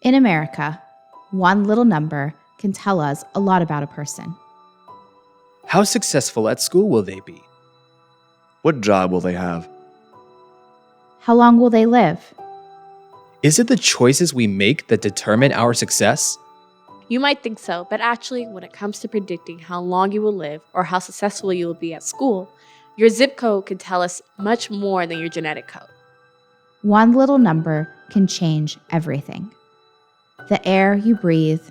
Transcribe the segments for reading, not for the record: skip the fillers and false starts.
In America, one little number can tell us a lot about a person. How successful at school will they be? What job will they have? How long will they live? Is it the choices we make that determine our success? You might think so, but actually, when it comes to predicting how long you will live or how successful you will be at school, your zip code can tell us much more than your genetic code. One little number can change everything. The air you breathe,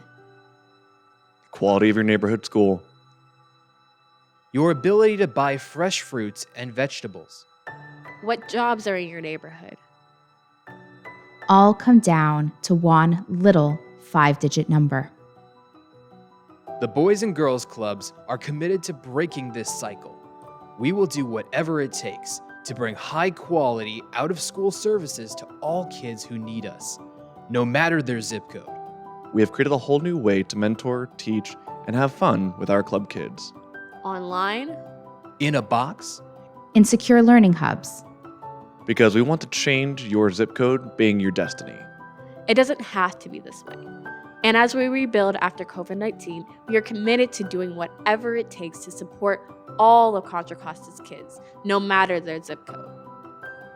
Quality of your neighborhood school. Your ability to buy fresh fruits and vegetables. What jobs are in your neighborhood? all come down to one little 5-digit number. The Boys and Girls Clubs are committed to breaking this cycle. We will do whatever it takes to bring high-quality, out-of-school services to all kids who need us, no matter their zip code. We have created a whole new way to mentor, teach, and have fun with our club kids. Online? In a box? In secure learning hubs. Because we want to change your zip code being your destiny. It doesn't have to be this way. And as we rebuild after COVID-19, we are committed to doing whatever it takes to support all of Contra Costa's kids, no matter their zip code.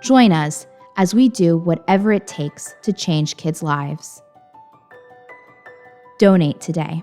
Join us as we do whatever it takes to change kids' lives. Donate today.